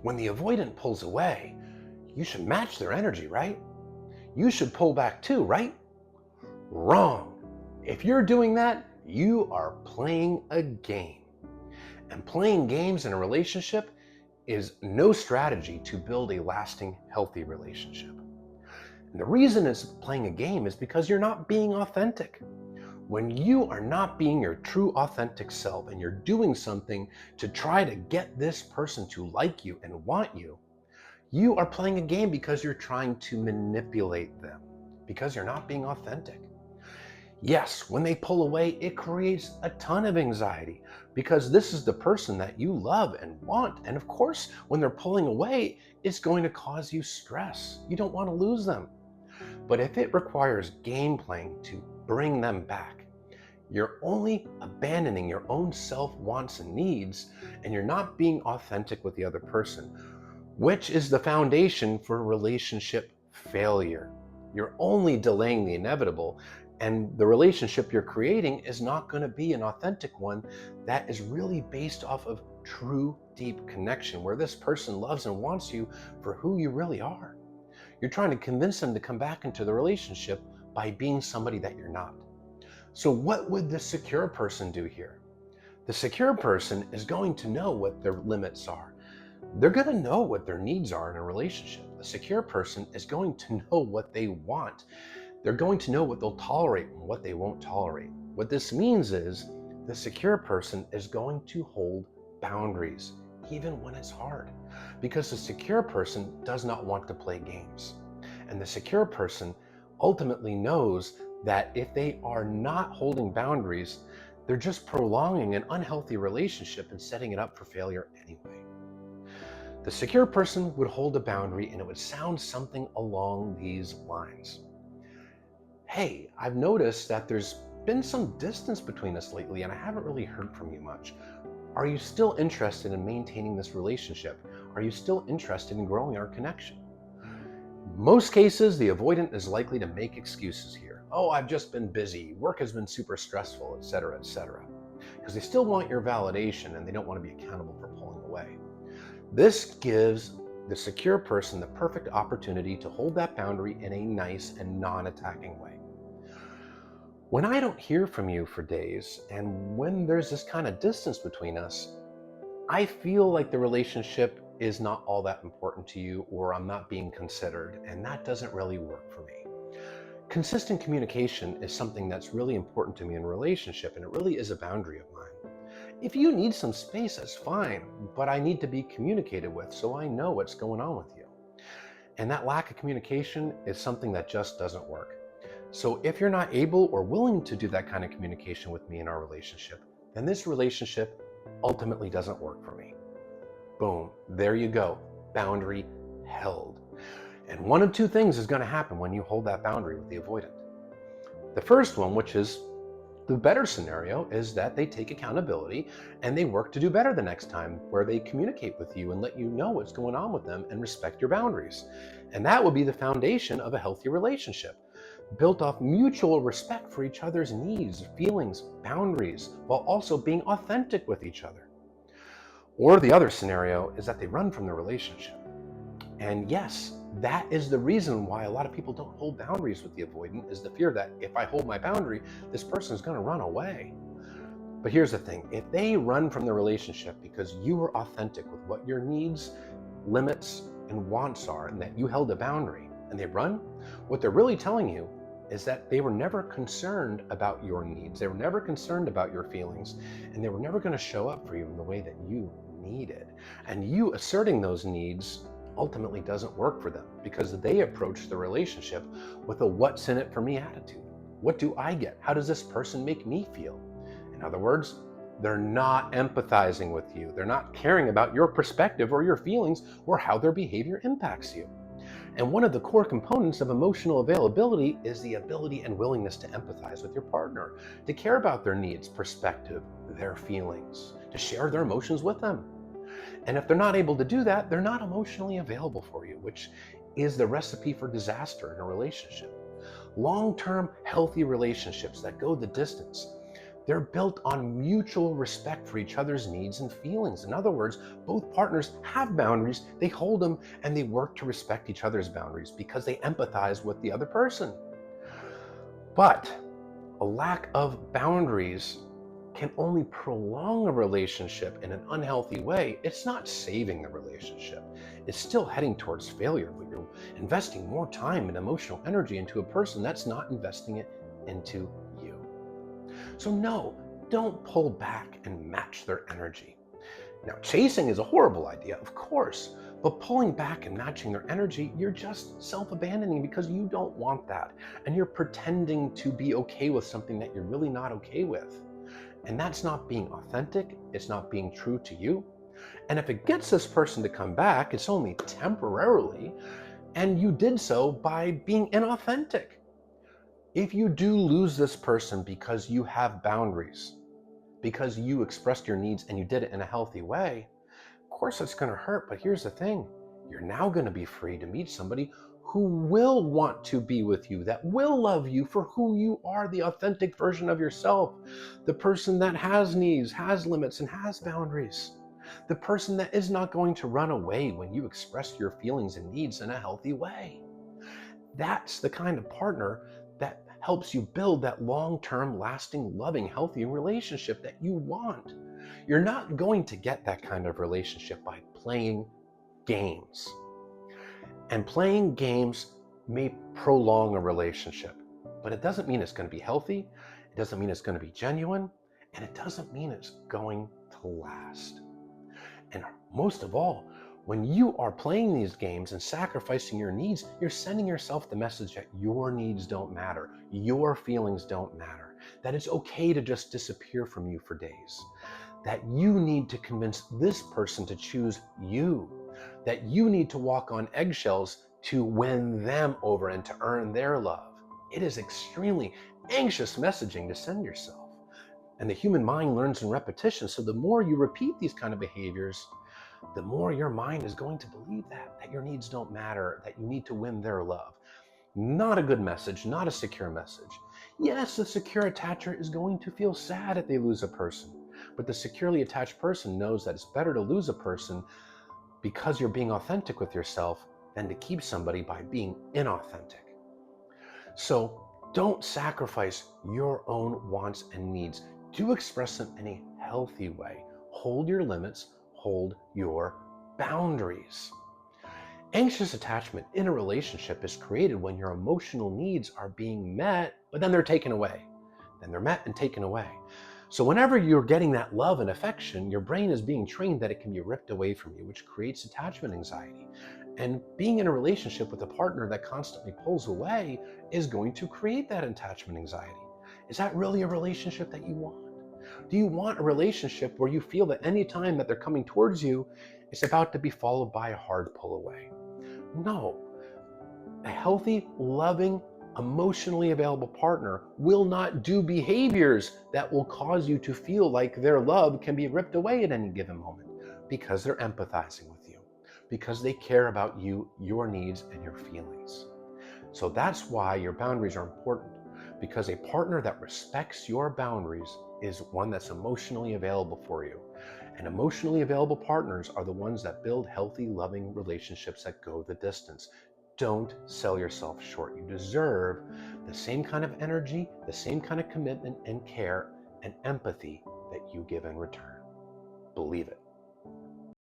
When the avoidant pulls away, you should match their energy, right? You should pull back too, right? Wrong. If you're doing that, you are playing a game. And playing games in a relationship is no strategy to build a lasting, healthy relationship. And the reason it's playing a game is because you're not being authentic. When you are not being your true authentic self and you're doing something to try to get this person to like you and want you, you are playing a game because you're trying to manipulate them, because you're not being authentic. Yes, when they pull away, it creates a ton of anxiety because this is the person that you love and want. And of course, when they're pulling away, it's going to cause you stress. You don't want to lose them. But if it requires game playing to bring them back, you're only abandoning your own self wants and needs, and you're not being authentic with the other person, which is the foundation for relationship failure. You're only delaying the inevitable, and the relationship you're creating is not going to be an authentic one that is really based off of true, deep connection, where this person loves and wants you for who you really are. You're trying to convince them to come back into the relationship by being somebody that you're not. So what would the secure person do here? The secure person is going to know what their limits are. They're going to know what their needs are in a relationship. The secure person is going to know what they want. They're going to know what they'll tolerate and what they won't tolerate. What this means is the secure person is going to hold boundaries, even when it's hard, because the secure person does not want to play games. And the secure person ultimately knows that if they are not holding boundaries, they're just prolonging an unhealthy relationship and setting it up for failure anyway. The secure person would hold a boundary and it would sound something along these lines. Hey, I've noticed that there's been some distance between us lately and I haven't really heard from you much. Are you still interested in maintaining this relationship? Are you still interested in growing our connection? Most cases, the avoidant is likely to make excuses here. Oh, I've just been busy. Work has been super stressful, etc., etc. Because they still want your validation and they don't want to be accountable for pulling away. This gives the secure person the perfect opportunity to hold that boundary in a nice and non-attacking way. When I don't hear from you for days, and when there's this kind of distance between us, I feel like the relationship is not all that important to you, or I'm not being considered, and that doesn't really work for me. Consistent communication is something that's really important to me in a relationship, and it really is a boundary of mine. If you need some space, that's fine, but I need to be communicated with so I know what's going on with you. And that lack of communication is something that just doesn't work. So if you're not able or willing to do that kind of communication with me in our relationship, then this relationship ultimately doesn't work for me. Boom, there you go, boundary held. And one of two things is going to happen when you hold that boundary with the avoidant. The first one, which is the better scenario, is that they take accountability and they work to do better the next time, where they communicate with you and let you know what's going on with them and respect your boundaries. And that will be the foundation of a healthy relationship, built off mutual respect for each other's needs, feelings, boundaries, while also being authentic with each other. Or the other scenario is that they run from the relationship. And yes, that is the reason why a lot of people don't hold boundaries with the avoidant, is the fear that if I hold my boundary, this person is going to run away. But here's the thing, if they run from the relationship because you were authentic with what your needs, limits, and wants are, and that you held a boundary, and they run, what they're really telling you is that they were never concerned about your needs, they were never concerned about your feelings, and they were never going to show up for you in the way that you needed. And you asserting those needs ultimately doesn't work for them, because they approach the relationship with a what's in it for me attitude. What do I get? How does this person make me feel? In other words, they're not empathizing with you. They're not caring about your perspective or your feelings or how their behavior impacts you. And one of the core components of emotional availability is the ability and willingness to empathize with your partner, to care about their needs, perspective, their feelings, to share their emotions with them. And if they're not able to do that, they're not emotionally available for you, which is the recipe for disaster in a relationship. Long-term, healthy relationships that go the distance, They're built on mutual respect for each other's needs and feelings. In other words, both partners have boundaries, they hold them, and they work to respect each other's boundaries because they empathize with the other person. But a lack of boundaries can only prolong a relationship in an unhealthy way. It's not saving the relationship. It's still heading towards failure, but you're investing more time and emotional energy into a person that's not investing it into you. So no, don't pull back and match their energy. Now, chasing is a horrible idea, of course, but pulling back and matching their energy, you're just self-abandoning because you don't want that. And you're pretending to be okay with something that you're really not okay with. And that's not being authentic, it's not being true to you. And if it gets this person to come back, it's only temporarily, and you did so by being inauthentic. If you do lose this person because you have boundaries, because you expressed your needs and you did it in a healthy way, of course it's going to hurt, but here's the thing. You're now going to be free to meet somebody who will want to be with you, that will love you for who you are, the authentic version of yourself, the person that has needs, has limits, and has boundaries, the person that is not going to run away when you express your feelings and needs in a healthy way. That's the kind of partner that helps you build that long-term, lasting, loving, healthy relationship that you want. You're not going to get that kind of relationship by playing games. And playing games may prolong a relationship, but it doesn't mean it's going to be healthy. It doesn't mean it's going to be genuine. And it doesn't mean it's going to last. And most of all, when you are playing these games and sacrificing your needs, you're sending yourself the message that your needs don't matter, your feelings don't matter, that it's okay to just disappear from you for days, that you need to convince this person to choose you, that you need to walk on eggshells to win them over and to earn their love. It is extremely anxious messaging to send yourself. And the human mind learns in repetition. So the more you repeat these kind of behaviors, the more your mind is going to believe that your needs don't matter, that you need to win their love. Not a good message, not a secure message. Yes, the secure attacher is going to feel sad if they lose a person, but the securely attached person knows that it's better to lose a person because you're being authentic with yourself than to keep somebody by being inauthentic. So don't sacrifice your own wants and needs. Do express them in a healthy way. Hold your limits, hold your boundaries. Anxious attachment in a relationship is created when your emotional needs are being met, but then they're taken away. Then they're met and taken away. So whenever you're getting that love and affection, your brain is being trained that it can be ripped away from you, which creates attachment anxiety. And being in a relationship with a partner that constantly pulls away is going to create that attachment anxiety. Is that really a relationship that you want? Do you want a relationship where you feel that any time that they're coming towards you, it's about to be followed by a hard pull away? No. A healthy, loving, emotionally available partner will not do behaviors that will cause you to feel like their love can be ripped away at any given moment, because they're empathizing with you, because they care about you, your needs, and your feelings. So that's why your boundaries are important, because a partner that respects your boundaries is one that's emotionally available for you. And emotionally available partners are the ones that build healthy, loving relationships that go the distance. Don't sell yourself short. You deserve the same kind of energy, the same kind of commitment and care and empathy that you give in return. Believe it.